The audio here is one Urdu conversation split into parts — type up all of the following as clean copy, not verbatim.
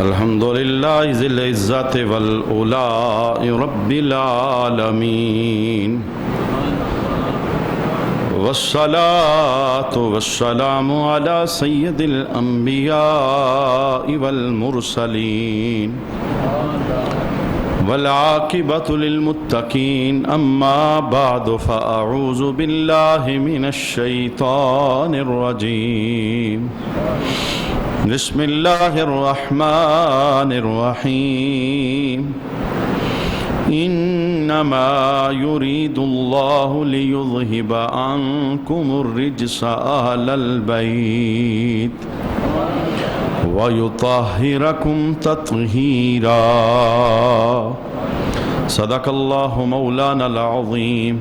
الحمد لله ذي العزة والعلاء رب العالمين والصلاة والسلام على سيد الأنبياء والمرسلين والعاقبة للمتقين أما بعد فأعوذ بالله من الشيطان الرجيم بسم الله الرحمن الرحيم إنما يريد الله ليذهب عنكم الرجس أهل البيت ويطهركم تطهيرا صدق الله مولانا العظيم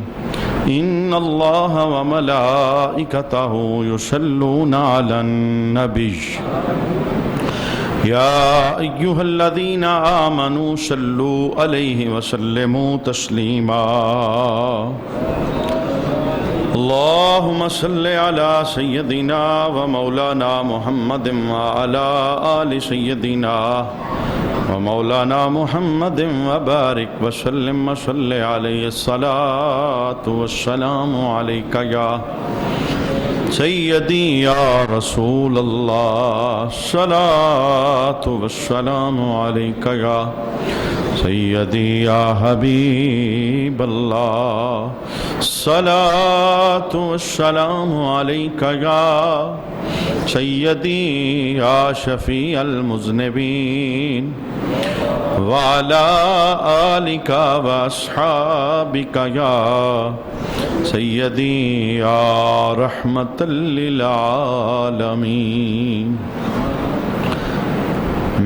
إن الله وملائكته يصلون على النبي يا أيها الذين آمنوا صلوا عليه وسلموا تسليما اللهم صل على سيدنا ومولانا محمد وعلى آل سيدنا ومولانا محمد وبارك وسلم وصل عليه الصلاة والسلام عليك يا سيدي يا رسول الله الصلاة والسلام عليك يا سيدي يا حبيب الله الصلاة والسلام عليك يا سيدي يا شفيع المذنبين وعلى آلك وأصحابك يا سيدي يا رحمة للعالمين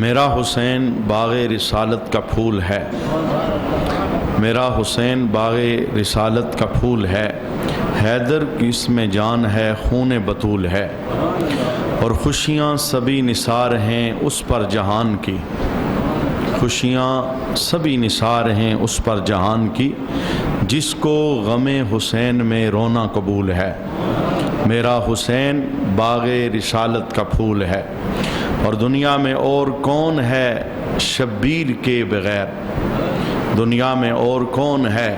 میرا حسین باغ رسالت کا پھول ہے، میرا حسین باغ رسالت کا پھول ہے، حیدر کی اس میں جان ہے، خون بطول ہے، اور خوشیاں سبھی نثار ہیں اس پر جہان کی، خوشیاں سبھی نثار ہیں اس پر جہان کی، جس کو غم حسین میں رونا قبول ہے۔ میرا حسین باغ رسالت کا پھول ہے، اور دنیا میں اور کون ہے شبیر کے بغیر، دنیا میں اور کون ہے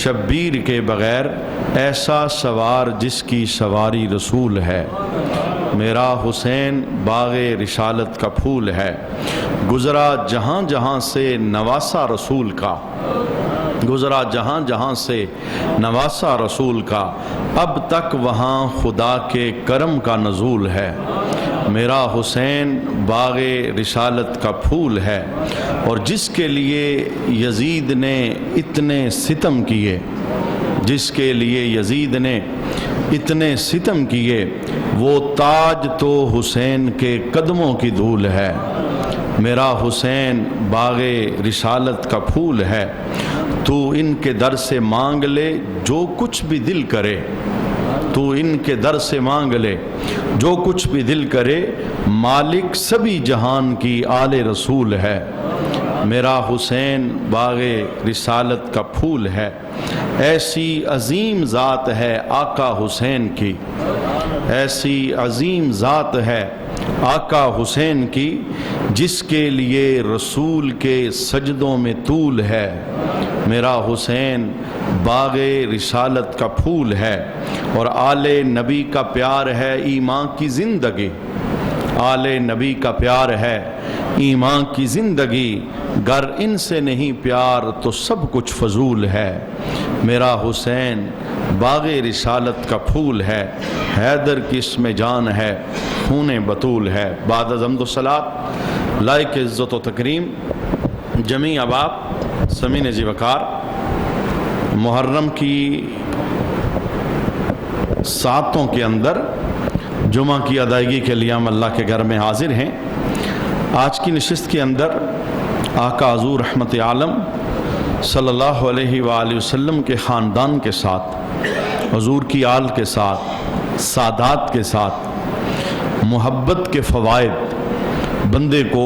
شبیر کے بغیر، ایسا سوار جس کی سواری رسول ہے۔ میرا حسین باغ رسالت کا پھول ہے، گزرا جہاں جہاں سے نواسا رسول کا، گزرا جہاں جہاں سے نواسا رسول کا، اب تک وہاں خدا کے کرم کا نزول ہے۔ میرا حسین باغ رسالت کا پھول ہے، اور جس کے لیے یزید نے اتنے ستم کیے، جس کے لیے یزید نے اتنے ستم کیے، وہ تاج تو حسین کے قدموں کی دھول ہے۔ میرا حسین باغ رسالت کا پھول ہے، تو ان کے در سے مانگ لے جو کچھ بھی دل کرے، تو ان کے در سے مانگ لے جو کچھ بھی دل کرے، مالک سبھی جہان کی آل رسول ہے۔ میرا حسین باغ رسالت کا پھول ہے، ایسی عظیم ذات ہے آقا حسین کی، ایسی عظیم ذات ہے آقا حسین کی، جس کے لیے رسول کے سجدوں میں طول ہے۔ میرا حسین باغ رسالت کا پھول ہے، اور آل نبی کا پیار ہے ایمان کی زندگی، آل نبی کا پیار ہے ایمان کی زندگی، گر ان سے نہیں پیار تو سب کچھ فضول ہے۔ میرا حسین باغ رسالت کا پھول ہے، حیدر کی اس میں جان ہے، خون بطول ہے۔ بعد از حمد و صلاۃ لائق عزت و تکریم جمیع احباب سمین جی وقار، محرم کی ساعتوں کے اندر جمعہ کی ادائیگی کے لیے ہم اللہ کے گھر میں حاضر ہیں۔ آج کی نشست کے اندر آقا حضور رحمت عالم صلی اللہ علیہ وآلہ وسلم کے خاندان کے ساتھ، حضور کی آل کے ساتھ، سادات کے ساتھ محبت کے فوائد بندے کو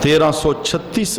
1336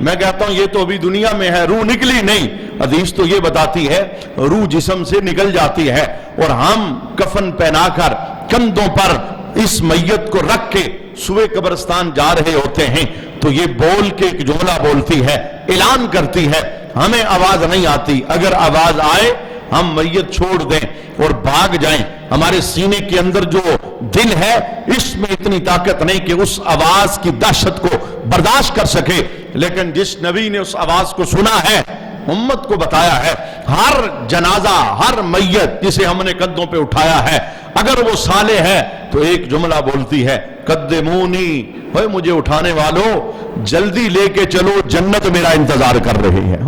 میں کہتا ہوں یہ تو ابھی دنیا میں ہے، روح نکلی نہیں۔ حدیث تو یہ بتاتی ہے روح جسم سے نکل جاتی ہے، اور ہم کفن پہنا کر کندھوں پر اس میت کو رکھ کے سوئے قبرستان جا رہے ہوتے ہیں، تو یہ بول کے ایک جملہ بولتی ہے، اعلان کرتی ہے، ہمیں آواز نہیں آتی، اگر آواز آئے ہم میت چھوڑ دیں اور بھاگ جائیں۔ ہمارے سینے کے اندر جو دل ہے اس میں اتنی طاقت نہیں کہ اس آواز کی دہشت کو برداشت کر سکے، لیکن جس نبی نے اس آواز کو سنا ہے، امت کو بتایا ہے، ہر جنازہ، ہر میت جسے ہم نے قدوں پہ اٹھایا ہے، اگر وہ صالح ہے تو ایک جملہ بولتی ہے، قدمونی، اوے مجھے اٹھانے والوں جلدی لے کے چلو، جنت میرا انتظار کر رہی ہے،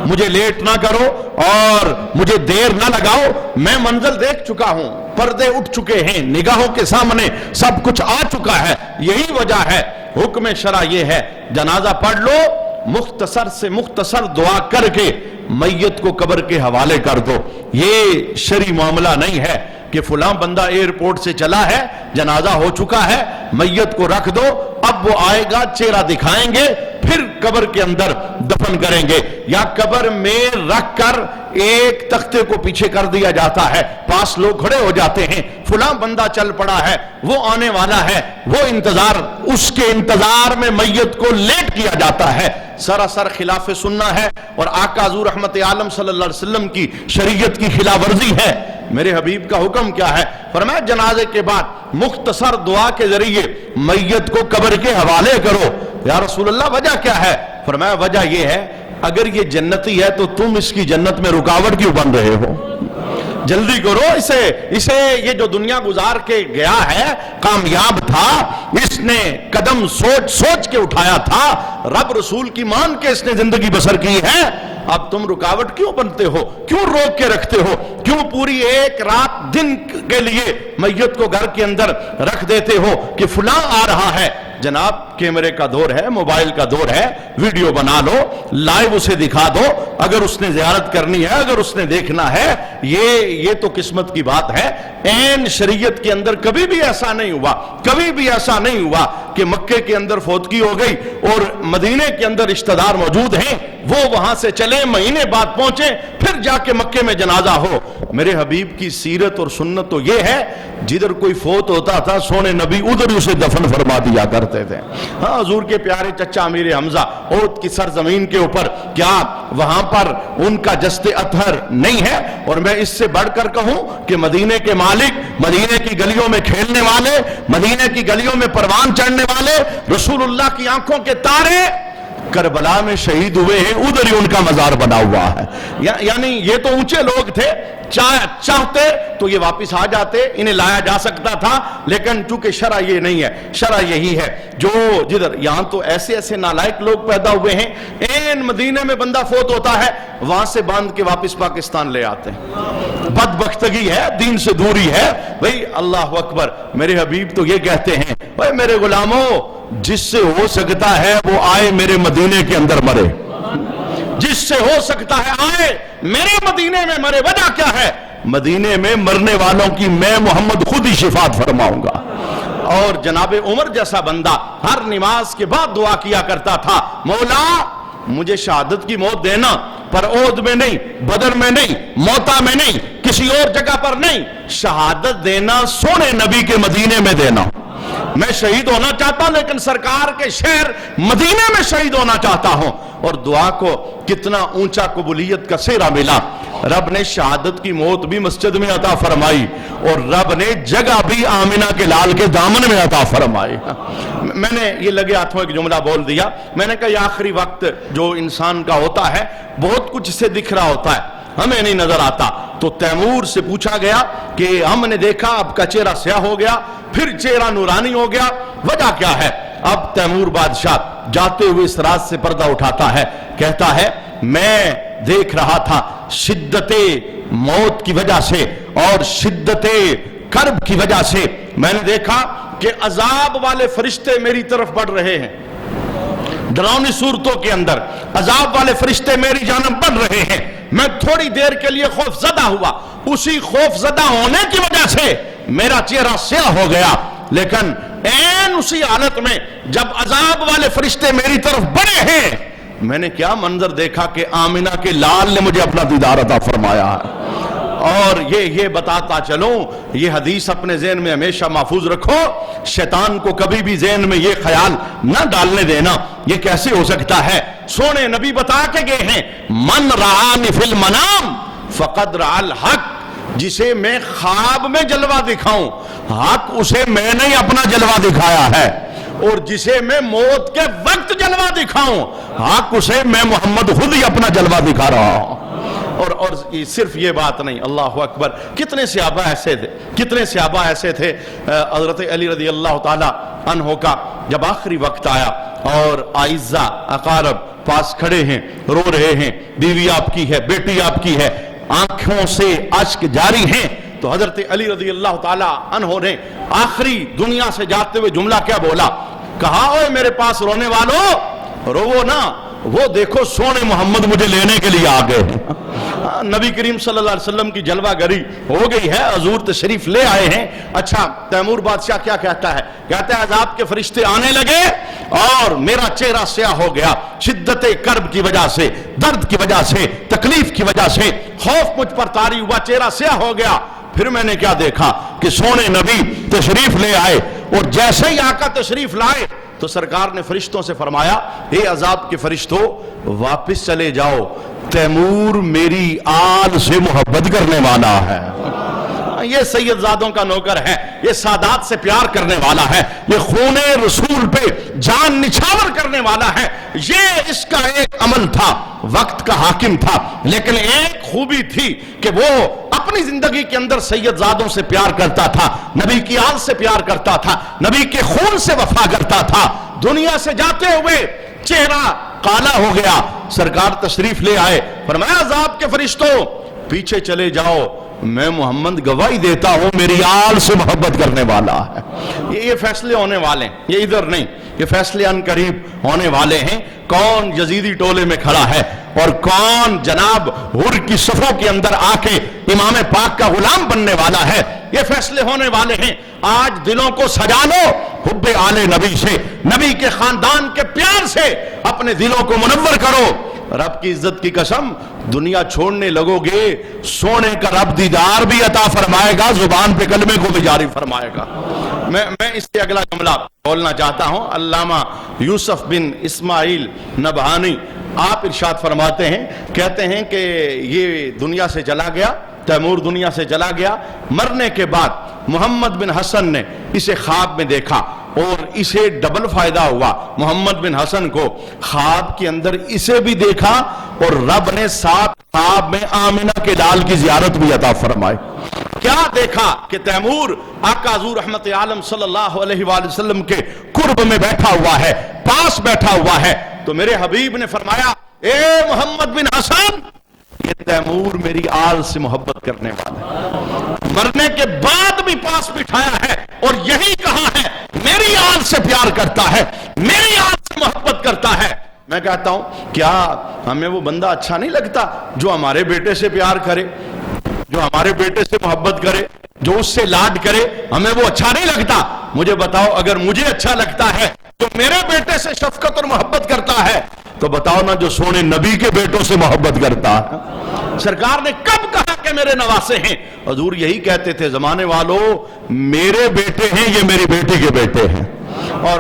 مجھے لیٹ نہ کرو اور مجھے دیر نہ لگاؤ، میں منزل دیکھ چکا ہوں، پردے اٹھ چکے ہیں، نگاہوں کے سامنے سب کچھ آ چکا ہے۔ یہی وجہ ہے، حکم شرع یہ ہے، جنازہ پڑھ لو، مختصر سے مختصر دعا کر کے میت کو قبر کے حوالے کر دو۔ یہ شرعی معاملہ نہیں ہے کہ فلاں بندہ ایئرپورٹ سے چلا ہے، جنازہ ہو چکا ہے، میت کو رکھ دو، اب وہ آئے گا، چہرہ دکھائیں گے، پھر قبر کے اندر دفن کریں گے، یا قبر میں رکھ کر ایک تختے کو پیچھے کر دیا جاتا ہے، پاس لوگ کھڑے ہو جاتے ہیں، فلاں بندہ چل پڑا ہے، وہ آنے والا ہے، وہ انتظار، اس کے انتظار میں میت کو لیٹ کیا جاتا ہے، سراسر خلاف سننا ہے، اور آقا حضور رحمت عالم صلی اللہ علیہ وسلم کی شریعت کی خلاف ورزی ہے۔ میرے حبیب کا حکم کیا ہے؟ فرمایا جنازے کے بعد مختصر دعا کے ذریعے میت کو قبر کے حوالے کرو۔ یا رسول اللہ وجہ کیا ہے؟ فرمایا وجہ یہ ہے، اگر یہ جنتی ہے تو تم اس کی جنت میں رکاوٹ کیوں بن رہے ہو؟ جلدی کرو، اسے یہ جو دنیا گزار کے گیا ہے کامیاب تھا، اس نے قدم سوچ سوچ کے اٹھایا تھا، رب رسول کی مان کے اس نے زندگی بسر کی ہے، اب تم رکاوٹ کیوں بنتے ہو؟ کیوں روک کے رکھتے ہو؟ کیوں پوری ایک رات دن کے لیے میت کو گھر کے اندر رکھ دیتے ہو کہ فلاں آ رہا ہے؟ جناب کیمرے کا دور ہے، موبائل کا دور ہے، ویڈیو بنا لو، لائیو اسے دکھا دو، اگر اس نے زیارت کرنی ہے، اگر اس نے دیکھنا ہے، یہ تو قسمت کی بات ہے۔ این شریعت کے اندر کبھی بھی ایسا نہیں ہوا، کبھی بھی ایسا نہیں ہوا کہ مکے کے اندر فوتگی ہو گئی اور مدینے کے اندر رشتہ دار موجود ہیں، وہ وہاں سے چلے، مہینے بعد پہنچے، پھر جا کے مکے میں جنازہ ہو۔ میرے حبیب کی سیرت اور سنت تو یہ ہے، جدھر کوئی فوت ہوتا تھا سونے نبی ادھر اسے دفن فرما دیا کرتے تھے۔ ہاں حضور کے پیارے چچا امیر حمزہ احد کی سرزمین کے اوپر، کیا وہاں پر ان کا جسد اطہر نہیں ہے؟ اور میں اس سے بڑھ کر کہوں کہ مدینے کے مالک، مدینے کی گلیوں میں کھیلنے والے، مدینے کی گلیوں میں پروان چڑھنے والے، رسول اللہ کی آنکھوں کے تارے کربلا میں شہید ہوئے ہیں، ادھر ہی ان کا مزار بنا ہوا ہے۔ یعنی یہ تو اونچے لوگ تھے، چاہتے تو یہ واپس آ جاتے، انہیں لایا جا سکتا تھا، لیکن چونکہ شرع یہ نہیں ہے، شرع یہی ہے جو جدھر، یہاں تو ایسے ایسے نالائق لوگ پیدا ہوئے ہیں، این مدینے میں بندہ فوت ہوتا ہے، وہاں سے باندھ کے واپس پاکستان لے آتے ہیں۔ بدبختگی ہے، دین سے دوری ہے۔ بھئی اللہ اکبر، میرے حبیب تو یہ کہتے ہیں، بھئی میرے غلاموں، جس سے ہو سکتا ہے وہ آئے میرے مدینے کے اندر مرے، جس سے ہو سکتا ہے آئے میرے مدینے میں مرے۔ وجہ کیا ہے؟ مدینے میں مرنے والوں کی میں محمد خود ہی شفاعت فرماؤں گا۔ اور جناب عمر جیسا بندہ ہر نماز کے بعد دعا کیا کرتا تھا، مولا مجھے شہادت کی موت دینا، پر احد میں نہیں، بدر میں نہیں، موتا میں نہیں، کسی اور جگہ پر نہیں، شہادت دینا سونے نبی کے مدینے میں دینا۔ میں شہید ہونا چاہتا ہوں لیکن سرکار کے شہر مدینے میں شہید ہونا چاہتا ہوں۔ اور دعا کو کتنا اونچا قبولیت کا سہرا ملا۔ رب نے شہادت کی موت بھی مسجد میں عطا فرمائی، اور رب نے جگہ بھی آمنہ کے لال کے دامن میں عطا فرمائی۔ میں نے یہ لگے ہاتھوں ایک جملہ بول دیا، میں نے کہا یہ آخری وقت جو انسان کا ہوتا ہے، بہت کچھ اسے دکھ رہا ہوتا ہے، ہمیں نہیں نظر آتا۔ تو تیمور سے پوچھا گیا کہ ہم نے دیکھا آپ کا چہرہ سیاہ ہو گیا، پھر چہرہ نورانی ہو گیا، وجہ کیا ہے؟ اب تیمور بادشاہ جاتے ہوئے اس راز سے پردہ اٹھاتا ہے، کہتا ہے میں دیکھ رہا تھا شدت موت کی وجہ سے اور شدت کرب کی وجہ سے، میں نے دیکھا کہ عذاب والے فرشتے میری طرف بڑھ رہے ہیں، ڈراؤنی صورتوں کے اندر عذاب والے فرشتے میری جانب بڑھ رہے ہیں۔ میں تھوڑی دیر کے لیے خوف زدہ ہوا، اسی خوف زدہ ہونے کی وجہ سے میرا چہرہ سیاہ ہو گیا، لیکن این اسی حالت میں جب عذاب والے فرشتے میری طرف بڑھے ہیں، میں نے کیا منظر دیکھا کہ آمنہ کے لال نے مجھے اپنا دیدار عطا فرمایا ہے۔ اور یہ بتاتا چلوں، یہ حدیث اپنے ذہن میں ہمیشہ محفوظ رکھو، شیطان کو کبھی بھی ذہن میں یہ خیال نہ ڈالنے دینا یہ کیسے ہو سکتا ہے۔ سونے نبی بتا کے گئے ہیں، من رآنی فی المنام فقد رأى الحق، جسے میں خواب میں جلوہ دکھاؤں حق اسے میں نے اپنا جلوہ دکھایا ہے، اور جسے میں موت کے وقت جلوہ دکھاؤں حق اسے میں محمد خود ہی اپنا جلوہ دکھا رہا ہوں۔ اور صرف یہ بات نہیں، اللہ اکبر، کتنے صحابہ ایسے تھے حضرت علی رضی اللہ تعالی عنہ کا جب آخری وقت آیا اور اعزا اقارب پاس کھڑے ہیں، رو رہے ہیں، بیوی آپ کی ہے، بیٹی آپ کی ہے، آنکھوں سے اشک جاری ہیں، تو حضرت علی رضی اللہ تعالی عنہ نے آخری دنیا سے جاتے ہوئے جملہ کیا بولا؟ کہا اوے میرے پاس رونے والو رو نا، وہ دیکھو سونے محمد مجھے لینے کے لیے آ گئے ہیں۔ نبی کریم صلی اللہ علیہ وسلم کی جلوہ گری ہو گئی ہے، حضور تشریف لے آئے ہیں۔ اچھا تیمور بادشاہ کیا کہتا ہے؟ کہتا ہے عذاب کے فرشتے آنے لگے اور میرا چہرہ سیاہ ہو گیا، شدت کرب کی وجہ سے، درد کی وجہ سے، تکلیف کی وجہ سے خوف مجھ پر طاری ہوا، چہرہ سیاہ ہو گیا۔ پھر میں نے کیا دیکھا کہ سونے نبی تشریف لے آئے، اور جیسے ہی آقا تشریف لائے تو سرکار نے فرشتوں سے فرمایا، اے عذاب کے فرشتوں واپس چلے جاؤ، تیمور میری آل سے محبت کرنے والا ہے، یہ سید زادوں کا نوکر ہے، یہ سادات سے پیار کرنے والا ہے، یہ خون رسول پہ جان نچھاور کرنے والا ہے۔ یہ اس کا ایک عمل تھا، وقت کا حاکم تھا، لیکن ایک خوبی تھی کہ وہ اپنی زندگی کے اندر سید زادوں سے پیار کرتا تھا، نبی کی آل سے پیار کرتا تھا، نبی کے خون سے وفا کرتا تھا۔ دنیا سے جاتے ہوئے چہرہ کالا ہو گیا، سرکار تشریف لے آئے، فرمایا عذاب کے فرشتوں پیچھے چلے جاؤ، میں محمد گواہی دیتا ہوں میری آل سے محبت کرنے والا ہے۔ یہ فیصلے ہونے والے ہیں، یہ ادھر نہیں، یہ فیصلے ان قریب ہونے والے ہیں۔ کون یزیدی ٹولے میں کھڑا ہے اور کون جناب حر کی صفوں کے اندر آ کے امام پاک کا غلام بننے والا ہے، یہ فیصلے ہونے والے ہیں۔ آج دلوں کو سجا لو حب آل نبی سے، نبی کے خاندان کے پیار سے اپنے دلوں کو منور کرو۔ رب کی عزت کی قسم، دنیا چھوڑنے لگو گے سونے کا رب دیدار بھی عطا فرمائے گا، زبان پہ کلمے کو بھی جاری فرمائے گا۔ میں اس سے اگلا جملہ بولنا چاہتا ہوں۔ علامہ یوسف بن اسماعیل نبہانی آپ ارشاد فرماتے ہیں، کہتے ہیں کہ یہ دنیا سے چلا گیا، تیمور دنیا سے چلا گیا، مرنے کے بعد محمد بن حسن نے اسے خواب میں دیکھا اور اسے ڈبل فائدہ ہوا۔ محمد بن حسن کو خواب کے اندر اسے بھی دیکھا اور رب نے ساتھ خواب میں آمنہ کے لال کی زیارت بھی عطا فرمائی۔ کیا دیکھا کہ تیمور آقا حضور رحمت عالم صلی اللہ علیہ وآلہ وسلم کے قرب میں بیٹھا ہوا ہے، پاس بیٹھا ہوا ہے، تو میرے حبیب نے فرمایا، اے محمد بن حسن، یہ تیمور میری آل سے محبت کرنے والا ہے، مرنے کے بعد بھی پاس بٹھایا ہے اور یہی کہا ہے میری آل سے پیار کرتا ہے، میری آل سے محبت کرتا ہے۔ میں کہتا ہوں کیا ہمیں وہ بندہ اچھا نہیں لگتا جو ہمارے بیٹے سے پیار کرے، جو ہمارے بیٹے سے محبت کرے، جو اس سے لاڈ کرے؟ ہمیں وہ اچھا نہیں لگتا؟ مجھے بتاؤ، اگر مجھے اچھا لگتا ہے جو میرے بیٹے سے شفقت اور محبت کرتا ہے، تو بتاؤ نا جو سونے نبی کے بیٹوں سے محبت کرتا ہے۔ سرکار نے کب کہا کہ میرے نواسے ہیں؟ حضور یہی کہتے تھے، زمانے والوں میرے بیٹے ہیں، یہ میری بیٹی کے بیٹے ہیں۔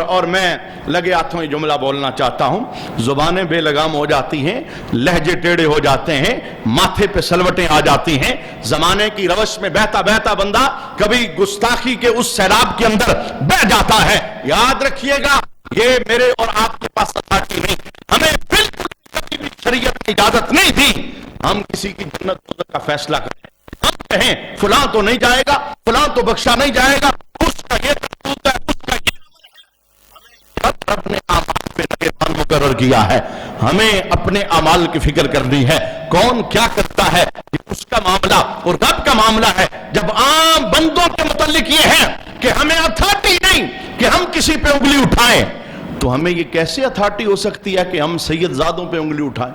اور میں لگے ہاتھوں یہ جملہ بولنا چاہتا ہوں، زبانیں بے لگام ہو جاتی ہیں، لہجے ٹیڑے ہو جاتے ہیں، ماتھے پہ سلوٹیں آ جاتی ہیں، زمانے کی روش میں بہتا بہتا بندہ کبھی گستاخی کے اس سیلاب کے اندر بہ جاتا ہے۔ یاد رکھیے گا، یہ میرے اور آپ کے پاس اتھارٹی نہیں، ہمیں بالکل کبھی بھی شریعت کی اجازت نہیں تھی ہم کسی کی جنت دوزخ کا فیصلہ کریں، ہم کہیں فلاں تو نہیں جائے گا، فلاں تو بخشا نہیں جائے گا، اس کا یہ کرتوت ہے، اس کا یہ رب نے اعمال پہ نگہبان مقرر کیا ہے، ہمیں اپنے اعمال کی فکر کرنی ہے۔ کون کیا کرتا ہے یہ اس کا معاملہ اور رب کا معاملہ ہے۔ جب عام بندوں کے متعلق یہ ہے کہ ہمیں اتھارٹی نہیں کہ ہم کسی پہ انگلی اٹھائیں، تو ہمیں یہ کیسے اتھارٹی ہو سکتی ہے کہ ہم سید زادوں پہ انگلی اٹھائیں،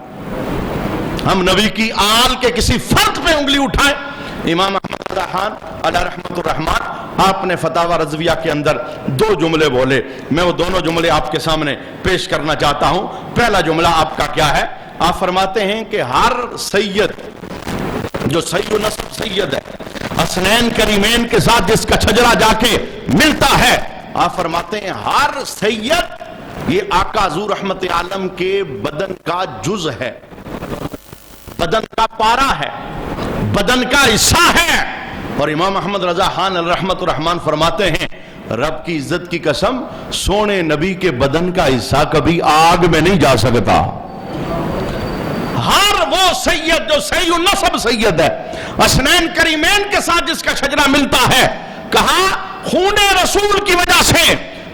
ہم نبی کی آل کے کسی فرد پہ انگلی اٹھائیں؟ امام احمد رحان علیہ رحمت الرحمان آپ نے فتاوی رضویہ کے اندر 2 جملے بولے، میں وہ دونوں جملے آپ کے سامنے پیش کرنا چاہتا ہوں۔ پہلا جملہ آپ کا کیا ہے؟ آپ فرماتے ہیں کہ ہر سید جو سید نسب سید ہے، حسنین کریمین کے ساتھ جس کا شجرہ جا کے ملتا ہے، آپ فرماتے ہیں ہر سید یہ آقا حضور رحمت عالم کے بدن کا جز ہے، بدن کا پارا ہے، بدن کا حصہ ہے۔ اور امام محمد رضا خان الرحمت الرحمان فرماتے ہیں رب کی عزت کی قسم، سونے نبی کے بدن کا حصہ کبھی آگ میں نہیں جا سکتا۔ ہر وہ سید جو سید النسب سید ہے، حسنین کریمین کے ساتھ جس کا شجرہ ملتا ہے، کہا خون رسول کی وجہ سے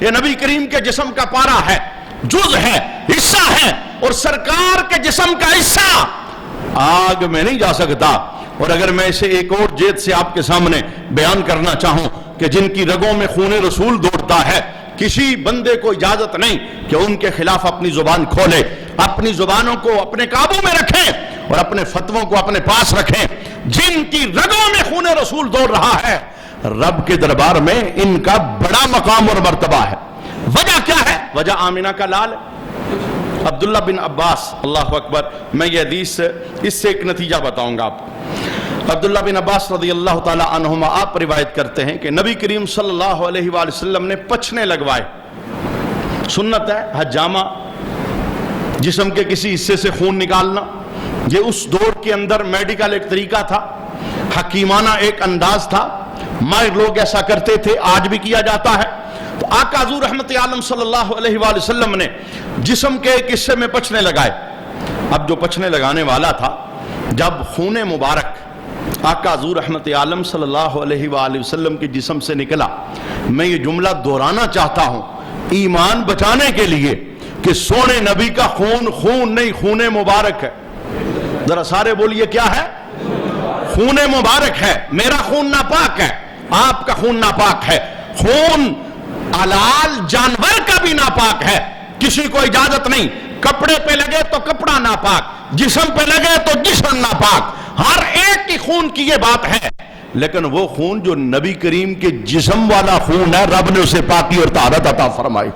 یہ نبی کریم کے جسم کا پارا ہے، جز ہے، حصہ ہے، اور سرکار کے جسم کا حصہ آگ میں نہیں جا سکتا۔ اور اگر میں اسے ایک اور جیت سے آپ کے سامنے بیان کرنا چاہوں کہ جن کی رگوں میں خون رسول دوڑتا ہے، کسی بندے کو اجازت نہیں کہ ان کے خلاف اپنی زبان کھولے، اپنی زبانوں کو اپنے قابو میں رکھیں اور اپنے فتووں کو اپنے پاس رکھیں۔ جن کی رگوں میں خون رسول دوڑ رہا ہے، رب کے دربار میں ان کا بڑا مقام اور مرتبہ ہے۔ وجہ کیا ہے؟ وجہ آمینہ کا لال عبداللہ بن عباس، اللہ اکبر، میں یہ حدیث اس سے ایک نتیجہ بتاؤں گا آپ کو۔ عبداللہ بن عباس رضی اللہ تعالی عنہما آپ روایت کرتے ہیں کہ نبی کریم صلی اللہ علیہ وآلہ وسلم نے پچھنے لگوائے۔ سنت ہے حجامہ، جسم کے کسی حصے سے خون نکالنا، یہ اس دور کے اندر میڈیکل ایک طریقہ تھا، حکیمانہ ایک انداز تھا، ماہر لوگ ایسا کرتے تھے، آج بھی کیا جاتا ہے۔ تو آقا حضور رحمت عالم صلی اللہ علیہ وآلہ وسلم نے جسم کے ایک حصے میں پچھنے لگائے۔ اب جو پچھنے لگانے والا تھا، جب خون مبارک آقا حضور رحمت عالم صلی اللہ علیہ وآلہ وسلم کے جسم سے نکلا، میں یہ جملہ دہرانا چاہتا ہوں ایمان بچانے کے لیے کہ سونے نبی کا خون خون نہیں، خون مبارک ہے۔ ذرا سارے بولیے کیا ہے؟ خون مبارک ہے۔ میرا خون ناپاک ہے، آپ کا خون ناپاک ہے، خون حلال جانور کا بھی ناپاک ہے، کسی کو اجازت نہیں، کپڑے پہ لگے تو کپڑا ناپاک، جسم پہ لگے تو جسم ناپاک، ہر ایک کی خون کی یہ بات ہے۔ لیکن وہ خون جو نبی کریم کے جسم والا خون ہے، رب نے اسے پاکی اور طہارت عطا فرمائی۔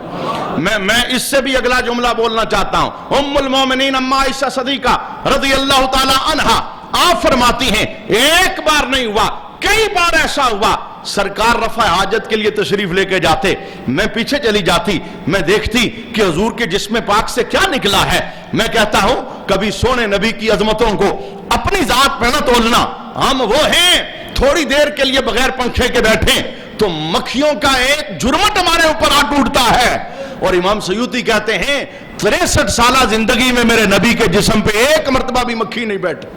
میں اس سے بھی اگلا جملہ بولنا چاہتا ہوں۔ ام المومنین اما عائشہ صدیقہ رضی اللہ تعالی عنہا آپ فرماتی ہیں ایک بار نہیں ہوا، کئی بار ایسا ہوا، سرکار رفع حاجت کے لیے تشریف لے کے جاتے، میں پیچھے چلی جاتی، میں دیکھتی کہ حضور کے جسم پاک سے کیا نکلا ہے۔ میں کہتا ہوں کبھی سونے نبی کی عظمتوں کو اپنی ذات پہ نہ تولنا، ہم وہ ہیں تھوڑی دیر کے لیے بغیر پنکھے کے بیٹھیں تو مکھیوں کا ایک جرمٹ ہمارے اوپر آ ٹوٹتا ہے۔ اور امام سیوطی کہتے ہیں 63 سالہ زندگی میں میرے نبی کے جسم پہ ایک مرتبہ بھی مکھی نہیں بیٹھی۔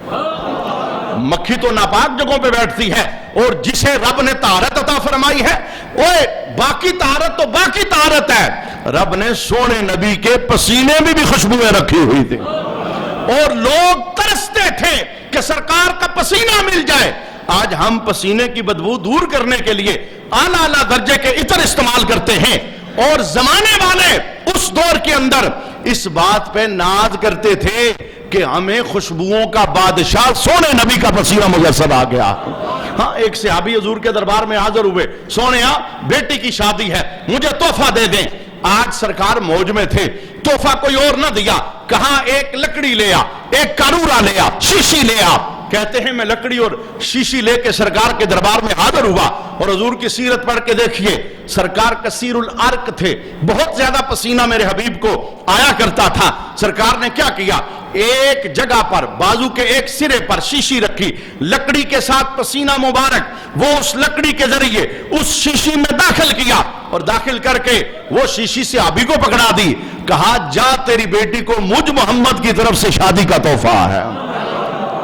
مکھی تو ناپاک جگہوں پہ بیٹھتی ہے، اور جسے رب نے طہارت عطا فرمائی ہے، اوے باقی طہارت تو باقی طہارت ہے، رب نے سونے نبی کے پسینے میں بھی خوشبوئیں رکھی ہوئی تھی، اور لوگ ترستے تھے کہ سرکار کا پسینہ مل جائے۔ آج ہم پسینے کی بدبو دور کرنے کے لیے اعلیٰ اعلیٰ درجے کے عطر استعمال کرتے ہیں، اور زمانے والے اس دور کے اندر اس بات پہ ناز کرتے تھے کہ ہمیں خوشبوؤں کا بادشاہ سونے نبی کا پسینہ میسر آ گیا۔ ہاں، ایک صحابی حضور کے دربار میں حاضر ہوئے، سونیا بیٹی کی شادی ہے، مجھے تحفہ دے دیں۔ آج سرکار موج میں تھے، تحفہ کوئی اور نہ دیا، کہاں ایک لکڑی لے آ، ایک کارورا لے آ، شیشی لے آ۔ کہتے ہیں میں لکڑی اور شیشی لے کے سرکار کے دربار میں حاضر ہوا، اور حضور کی سیرت پڑھ کے دیکھیے، سرکار کثیر العرق تھے، بہت زیادہ پسینہ میرے حبیب کو آیا کرتا تھا۔ سرکار نے کیا کیا؟ ایک جگہ پر بازو کے ایک سرے پر شیشی رکھی، لکڑی کے ساتھ پسینہ مبارک وہ اس لکڑی کے ذریعے اس شیشی میں داخل کیا، اور داخل کر کے وہ شیشی سے آبی کو پکڑا دی، کہا جا تیری بیٹی کو مجھ محمد کی طرف سے شادی کا تحفہ ہے۔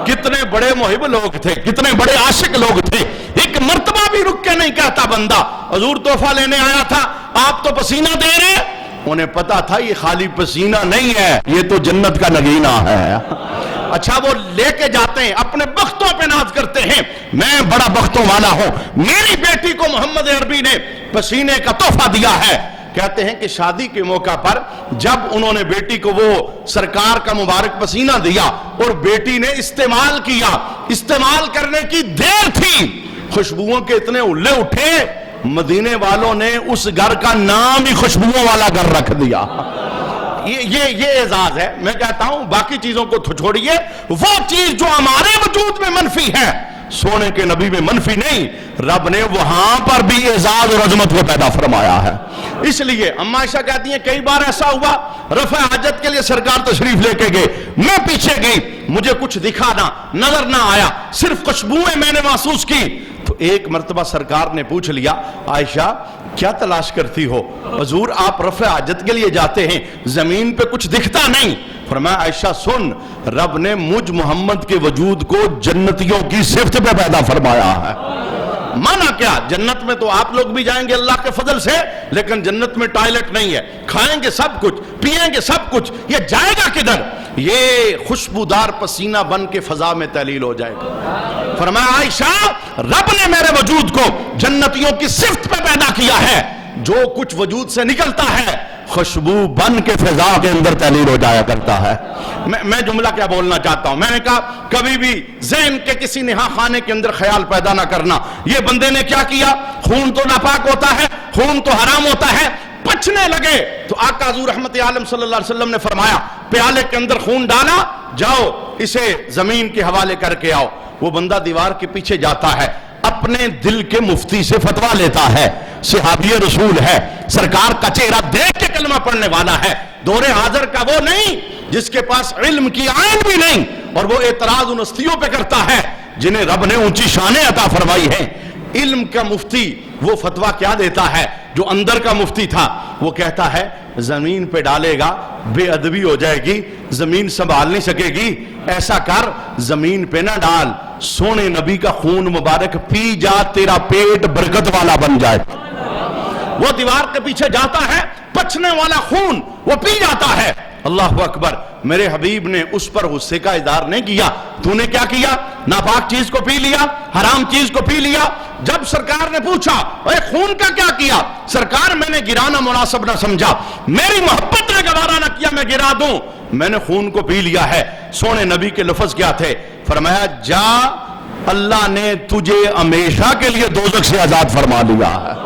کتنے بڑے محب لوگ تھے، کتنے بڑے عاشق لوگ تھے، ایک مرتبہ بھی رک کے نہیں کہتا بندہ حضور تحفہ لینے آیا تھا، آپ تو پسینہ دے رہے۔ انہیں پتا تھا یہ خالی پسینہ نہیں ہے، یہ تو جنت کا نگینہ ہے۔ اچھا، وہ لے کے جاتے ہیں، اپنے بختوں پہ ناز کرتے ہیں، میں بڑا بختوں والا ہوں، میری بیٹی کو محمد عربی نے پسینے کا تحفہ دیا ہے۔ کہتے ہیں کہ شادی کے موقع پر جب انہوں نے بیٹی کو وہ سرکار کا مبارک پسینہ دیا اور بیٹی نے استعمال کیا، استعمال کرنے کی دیر تھی، خوشبوؤں کے اتنے اُلے اٹھے مدینے والوں نے اس گھر کا نام ہی خوشبوؤں والا گھر رکھ دیا۔ یہ اعزاز ہے۔ میں کہتا ہوں باقی چیزوں کو چھوڑیے، وہ چیز جو ہمارے وجود میں منفی ہے سونے کے نبی میں منفی نہیں، رب نے وہاں پر بھی اعزاز اور عظمت کو پیدا فرمایا ہے۔ اس لیے اما عائشہ کہتی ہیں کئی بار ایسا ہوا رفع حاجت کے لیے سرکار تشریف لے کے گئے، میں پیچھے گئی، مجھے کچھ دکھا نظر نہ آیا، صرف خوشبوئیں میں نے محسوس کی۔ تو ایک مرتبہ سرکار نے پوچھ لیا عائشہ کیا تلاش کرتی ہو؟ حضور آپ رفع حاجت کے لیے جاتے ہیں، زمین پہ کچھ دکھتا نہیں۔ فرمایا عائشہ سن، رب نے مجھ محمد کے وجود کو جنتیوں کی صفت پہ پیدا فرمایا ہے۔ مانا کیا؟ جنت میں تو آپ لوگ بھی جائیں گے اللہ کے فضل سے، لیکن جنت میں ٹوائلٹ نہیں ہے، کھائیں گے سب کچھ، پیئیں گے سب کچھ، یہ جائے گا کدھر؟ یہ خوشبودار پسینہ بن کے فضا میں تحلیل ہو جائے گا۔ فرمایا عائشہ رب نے میرے وجود کو جنتیوں کی صفت پہ پیدا کیا ہے، جو کچھ وجود سے نکلتا ہے خوشبو بن کے فضا کے اندر تحلیل ہو جایا کرتا ہے۔ میں جملہ کیا بولنا چاہتا ہوں، میں نے کہا کبھی بھی ذہن کے کسی نہا خانے کے اندر خیال پیدا نہ کرنا یہ بندے نے کیا کیا، خون تو ناپاک ہوتا ہے، خون تو حرام ہوتا ہے، پچنے لگے تو آقا حضور رحمت عالم صلی اللہ علیہ وسلم نے فرمایا پیالے کے اندر خون ڈالا، جاؤ اسے زمین کے حوالے کر کے آؤ۔ وہ بندہ دیوار کے پیچھے جاتا ہے، اپنے دل کے مفتی سے فتویٰ لیتا ہے، صحابی رسول ہے، سرکار کا چہرہ دیکھ کے کلمہ پڑھنے والا ہے، دور حاضر کا وہ نہیں جس کے پاس علم کی عین بھی نہیں، اور وہ اعتراض ان ہستیوں پہ کرتا ہے جنہیں رب نے اونچی شانیں عطا فرمائی ہیں۔ علم کا مفتی وہ فتویٰ کیا دیتا ہے؟ جو اندر کا مفتی تھا وہ کہتا ہے زمین پہ ڈالے گا بے ادبی ہو جائے گی، زمین سنبھال نہیں سکے گی، ایسا کر زمین پہ نہ ڈال، سونے نبی کا خون مبارک پی جا، تیرا پیٹ برکت والا بن جائے۔ وہ دیوار کے پیچھے جاتا ہے، پچنے والا خون وہ پی جاتا ہے۔ اللہ اکبر، میرے حبیب نے اس پر غصے کا اظہار نہیں کیا، تو نے کیا کیا؟ ناپاک چیز کو پی لیا، حرام چیز کو پی لیا۔ جب سرکار نے پوچھا اے خون کا کیا کیا؟ سرکار میں نے گرانا مناسب نہ سمجھا، میری محبت نے گوارا نہ کیا میں گرا دوں، میں نے خون کو پی لیا ہے۔ سونے نبی کے لفظ کیا تھے؟ فرمایا جا، اللہ نے تجھے ہمیشہ کے لیے دوزخ سے آزاد فرما دیا ہے۔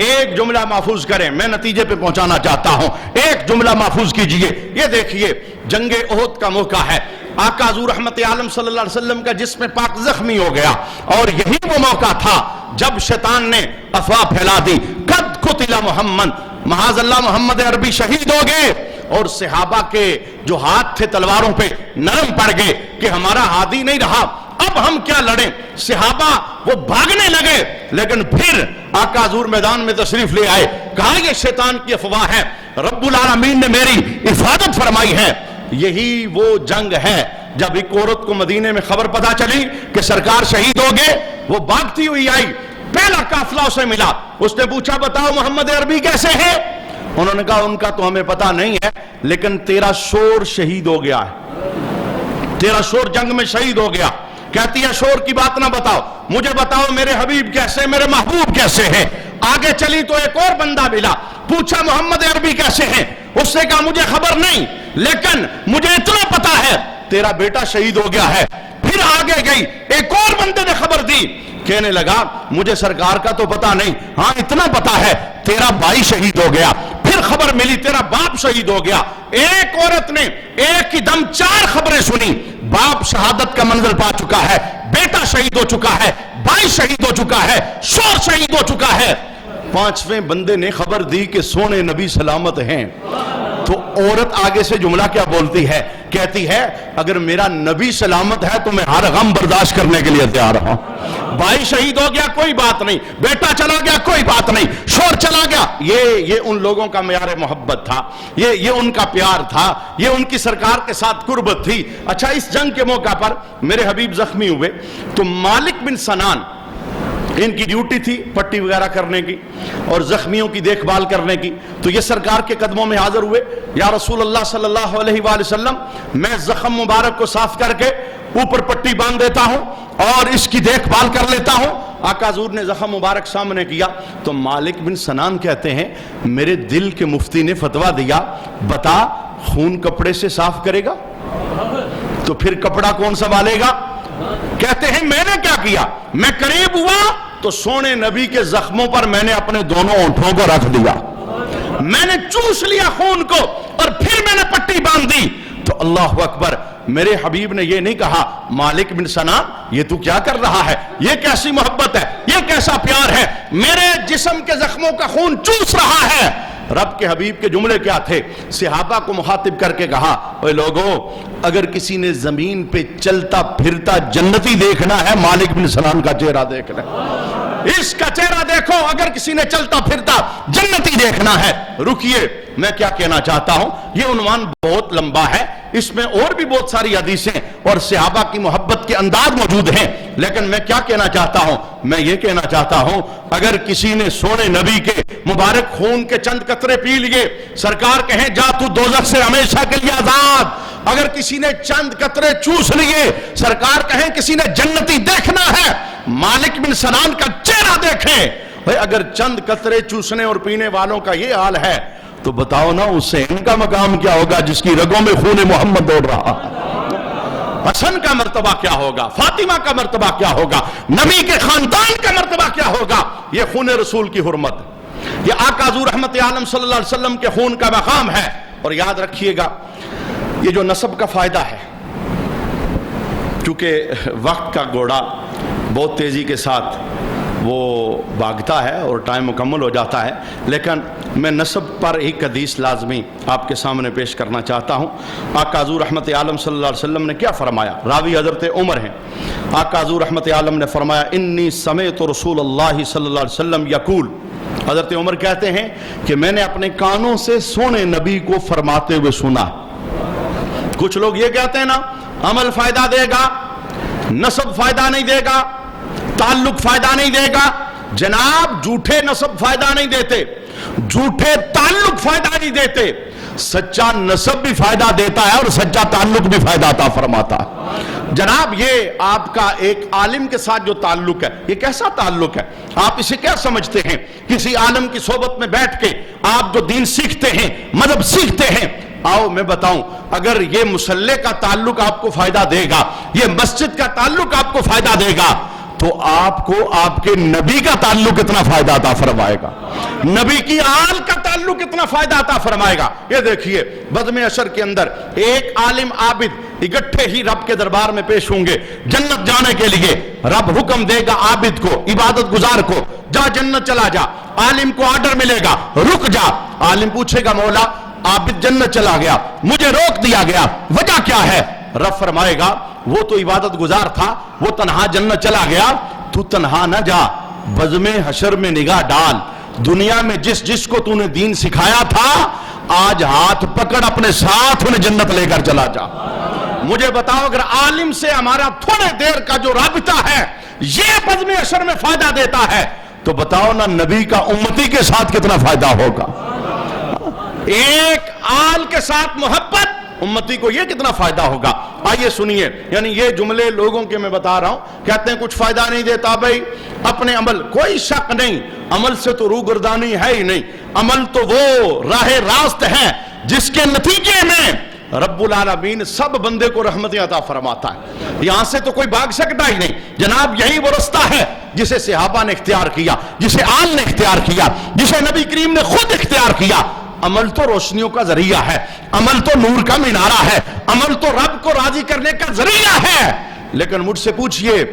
ایک جملہ محفوظ کریں، میں نتیجے پہ پہنچانا چاہتا ہوں، ایک جملہ محفوظ کیجئے۔ یہ دیکھیے جنگ احد کا موقع ہے، آقا حضور رحمت عالم صلی اللہ علیہ وسلم کا جسم پاک زخمی ہو گیا، اور یہی وہ موقع تھا جب شیطان نے افواہ پھیلا دی قد قتل محمد، معاذ اللہ محمد عربی شہید ہو گئے، اور صحابہ کے جو ہاتھ تھے تلواروں پہ نرم پڑ گئے کہ ہمارا ہادی نہیں رہا، اب ہم کیا لڑیں؟ صحابہ وہ بھاگنے لگے، لیکن پھر آقا حضور میدان میں تشریف لے آئے، کہا یہ شیطان کی افواہ ہے، رب العالمین نے میری حفاظت فرمائی ہے۔ یہی وہ جنگ ہے جب ایک عورت کو مدینے میں خبر پتہ چلی کہ سرکار شہید ہو گئے، وہ بھاگتی ہوئی آئی، پہلا قافلہ اسے ملا، اس نے پوچھا بتاؤ محمد عربی کیسے ہیں؟ انہوں نے کہا ان کا تو ہمیں پتہ نہیں ہے، لیکن تیرا شور شہید ہو گیا ہے، تیرا شور جنگ میں شہید ہو گیا۔ کہتی ہے شور کی بات نہ بتاؤ، مجھے بتاؤ میرے حبیب کیسے، میرے محبوب کیسے ہیں۔ آگے چلی تو ایک اور بندہ ملا، پوچھا محمد عربی کیسے ہیں؟ اس نے کہا مجھے خبر نہیں، لیکن مجھے اتنا پتا ہے تیرا بیٹا شہید ہو گیا ہے۔ پھر آگے گئی، ایک اور بندے نے خبر دی، کہنے لگا مجھے سرکار کا تو پتا نہیں، ہاں اتنا پتا ہے تیرا بھائی شہید ہو گیا۔ پھر خبر ملی تیرا باپ شہید ہو گیا۔ ایک عورت نے ایک ہی دم 4 خبریں سنی، باپ شہادت کا منظر پا چکا ہے، بیٹا شہید ہو چکا ہے، بھائی شہید ہو چکا ہے، شوہر شہید ہو چکا ہے۔ 5ویں بندے نے خبر دی کہ سونے نبی سلامت ہیں، تو عورت آگے سے جملہ کیا بولتی ہے؟ کہتی ہے اگر میرا نبی سلامت ہے تو میں ہر غم برداشت کرنے کے لیے تیار ہوں۔ بھائی شہید ہو گیا کوئی بات نہیں، بیٹا چلا گیا کوئی بات نہیں، شوہر چلا گیا، یہ ان لوگوں کا معیار محبت تھا، یہ ان کا پیار تھا، یہ ان کی سرکار کے ساتھ قربت تھی۔ اچھا اس جنگ کے موقع پر میرے حبیب زخمی ہوئے تو مالک بن سنان، ان کی ڈیوٹی تھی پٹی وغیرہ کرنے کی اور زخمیوں کی دیکھ بھال کرنے کی، تو یہ سرکار کے قدموں میں حاضر ہوئے، یا رسول اللہ صلی اللہ علیہ وآلہ وسلم میں زخم مبارک کو صاف کر کے اوپر پٹی باندھ دیتا ہوں اور اس کی دیکھ بھال کر لیتا ہوں۔ آقا حضور نے زخم مبارک سامنے کیا تو مالک بن سنان کہتے ہیں میرے دل کے مفتی نے فتویٰ دیا، بتا خون کپڑے سے صاف کرے گا تو پھر کپڑا کون سنبھالے گا؟ کہتے ہیں میں نے کیا کیا، میں قریب ہوا تو سونے نبی کے زخموں پر میں نے اپنے دونوں ہونٹوں کو رکھ دیا, میں نے چوس لیا خون کو, اور پھر میں نے پٹی باندھ دی. تو اللہ اکبر, میرے حبیب نے یہ نہیں کہا مالک بن سنان یہ تو کیا کر رہا ہے, یہ کیسی محبت ہے, یہ کیسا پیار ہے, میرے جسم کے زخموں کا خون چوس رہا ہے. رب کے حبیب کے جملے کیا تھے؟ صحابہ کو مخاطب کر کے کہا اے لوگو, اگر کسی نے زمین پہ چلتا پھرتا جنتی دیکھنا ہے, مالک بن سنان کا چہرہ دیکھنا ہے, اس کا چہرہ دیکھو. اگر کسی نے چلتا پھرتا جنتی دیکھنا ہے. رکیے, میں کیا کہنا چاہتا ہوں, یہ عنوان بہت لمبا ہے, اس میں اور بھی بہت ساری حدیثیں اور صحابہ کی محبت کے انداز موجود ہیں, لیکن میں کیا کہنا چاہتا ہوں, میں یہ کہنا چاہتا ہوں اگر کسی نے سونے نبی کے مبارک خون کے چند قطرے پی لیے, سرکار کہیں جا تو دوزخ سے ہمیشہ کے لیے آزاد. اگر کسی نے چند قطرے چوس لیے, سرکار کہیں کسی نے جنتی دیکھنا ہے, مالک بن سنان کا چہرہ دیکھیں. بھئی اگر چند قطرے چوسنے اور پینے والوں کا یہ حال ہے, تو بتاؤ نا حسین کا مقام کیا ہوگا جس کی رگوں میں خون محمد دوڑ رہا ہے, حسن کا مرتبہ کیا ہوگا, فاطمہ کا مرتبہ کیا ہوگا, نبی کے خاندان کا مرتبہ کیا ہوگا. یہ خون رسول کی حرمت, یہ آقا حضور رحمت عالم صلی اللہ علیہ وسلم کے خون کا مقام ہے. اور یاد رکھیے گا, یہ جو نسب کا فائدہ ہے, کیونکہ وقت کا گھوڑا بہت تیزی کے ساتھ وہ بھاگتا ہے اور ٹائم مکمل ہو جاتا ہے, لیکن میں نسب پر ایک حدیث لازمی آپ کے سامنے پیش کرنا چاہتا ہوں. آقا حضور رحمت عالم صلی اللہ علیہ وسلم نے کیا فرمایا؟ راوی حضرت عمر ہیں. آقا حضور رحمت عالم نے فرمایا انی سمعت رسول اللہ صلی اللہ علیہ وسلم یقول, حضرت عمر کہتے ہیں کہ میں نے اپنے کانوں سے سونے نبی کو فرماتے ہوئے سنا. کچھ لوگ یہ کہتے ہیں نا, عمل فائدہ دے گا, نسب فائدہ نہیں دے گا, تعلق فائدہ نہیں دے گا. جناب جھوٹے نسب فائدہ نہیں دیتے, جھوٹے تعلق فائدہ نہیں دیتے. سچا نسب بھی فائدہ دیتا ہے اور سچا تعلق بھی فائدہ عطا فرماتا ہے. جناب یہ آپ کا ایک عالم کے ساتھ جو تعلق ہے, یہ کیسا تعلق ہے؟ آپ اسے کیا سمجھتے ہیں؟ کسی عالم کی صحبت میں بیٹھ کے آپ جو دین سیکھتے ہیں, مذہب سیکھتے ہیں, آؤ میں بتاؤں, اگر یہ مصلی کا تعلق آپ کو فائدہ دے گا, یہ مسجد کا تعلق آپ کو فائدہ دے گا, تو آپ کو آپ کے نبی کا تعلق کتنا فائدہ عطا فرمائے گا, نبی کی آل کا تعلق کتنا فائدہ عطا فرمائے گا. یہ دیکھیے بزم عشر کے اندر ایک عالم عابد اکٹھے ہی رب کے دربار میں پیش ہوں گے جنت جانے کے لیے. رب حکم دے گا عابد کو, عبادت گزار کو, جا جنت چلا جا. عالم کو آرڈر ملے گا رک جا. عالم پوچھے گا مولا عابد جنت چلا گیا, مجھے روک دیا گیا, وجہ کیا ہے؟ رب فرمائے گا وہ تو عبادت گزار تھا, وہ تنہا جنت چلا گیا, تو تنہا نہ جا, بزم حشر میں نگاہ ڈال, دنیا میں جس جس کو تو نے دین سکھایا تھا آج ہاتھ پکڑ اپنے ساتھ انہیں جنت لے کر چلا جا. مجھے بتاؤ اگر عالم سے ہمارا تھوڑے دیر کا جو رابطہ ہے یہ بزم حشر میں فائدہ دیتا ہے, تو بتاؤ نا نبی کا امتی کے ساتھ کتنا فائدہ ہوگا. ایک آل کے ساتھ محبت امتی کو یہ کتنا فائدہ ہوگا. آئیے سنیے, یعنی یہ جملے لوگوں کے میں بتا رہا ہوں, کہتے ہیں کچھ فائدہ نہیں دیتا. بھائی اپنے عمل, کوئی شک نہیں, عمل سے تو روگردانی ہے ہی نہیں. عمل تو وہ راہ راست ہے جس کے نتیجے میں رب العالمین سب بندے کو رحمت عطا فرماتا ہے. یہاں سے تو کوئی بھاگ سکتا ہی نہیں. جناب یہی وہ رستہ ہے جسے صحابہ نے اختیار کیا, جسے آل نے اختیار کیا, جسے نبی کریم نے خود اختیار کیا. عمل تو روشنیوں کا ذریعہ ہے, عمل تو نور کا مینارہ ہے, عمل تو رب کو راضی کرنے کا ذریعہ ہے. لیکن مجھ سے پوچھئے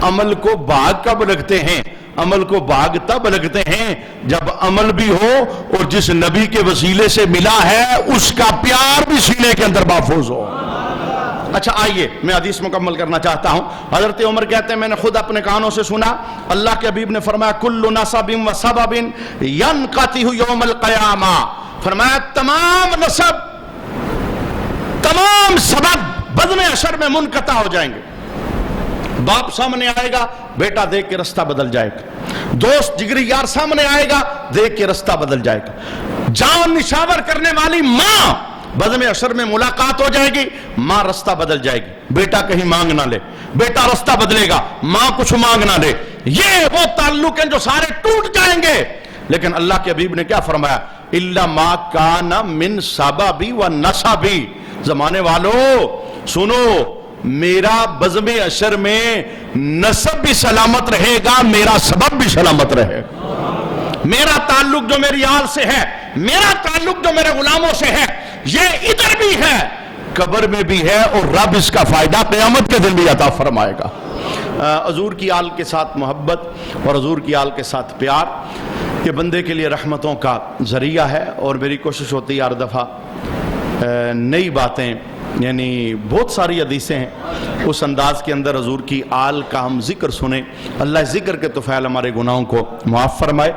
عمل کو باغ کب لگتے ہیں؟ عمل کو باغ تب لگتے ہیں جب عمل بھی ہو اور جس نبی کے وسیلے سے ملا ہے اس کا پیار بھی سینے کے اندر محفوظ ہو. اچھا آئیے میں حدیث مکمل کرنا چاہتا ہوں. حضرت عمر کہتے ہیں میں نے خود اپنے کانوں سے سنا, اللہ کے حبیب نے فرمایا کل نسب و سبب ینقطع یوم القیامہ. فرمایا تمام نسب, تمام سبب بزم حشر میں منقطع ہو جائیں گے. باپ سامنے آئے گا, بیٹا دیکھ کے رستہ بدل جائے گا. دوست جگری یار سامنے آئے گا, دیکھ کے رستہ بدل جائے گا. جان نشاور کرنے والی ماں, بزم حشر میں ملاقات ہو جائے گی, ماں رستہ بدل جائے گی. بیٹا کہیں مانگ نہ لے, بیٹا رستہ بدلے گا, ماں کچھ مانگ نہ لے. یہ وہ تعلق ہیں جو سارے ٹوٹ جائیں گے. لیکن اللہ کے حبیب نے کیا فرمایا؟ الا ما کان من سبب و نسب. زمانے والو سنو, میرا بزم اشر میں نسب بھی سلامت رہے گا، میرا سبب بھی سلامت رہے گا، میرا تعلق جو میری آل سے ہے، میرا تعلق جو میرے غلاموں سے ہے، یہ ادھر بھی ہے، قبر میں بھی ہے، اور رب اس کا فائدہ قیامت کے دن بھی عطا فرمائے گا۔ حضور کی آل کے ساتھ محبت اور حضور کی آل کے ساتھ پیار یہ بندے کے لیے رحمتوں کا ذریعہ ہے، اور میری کوشش ہوتی ہے ہر دفعہ نئی باتیں، یعنی بہت ساری حدیثیں ہیں، اس انداز کے اندر حضور کی آل کا ہم ذکر سنیں۔ اللہ ذکر کے طفیل ہمارے گناہوں کو معاف فرمائے۔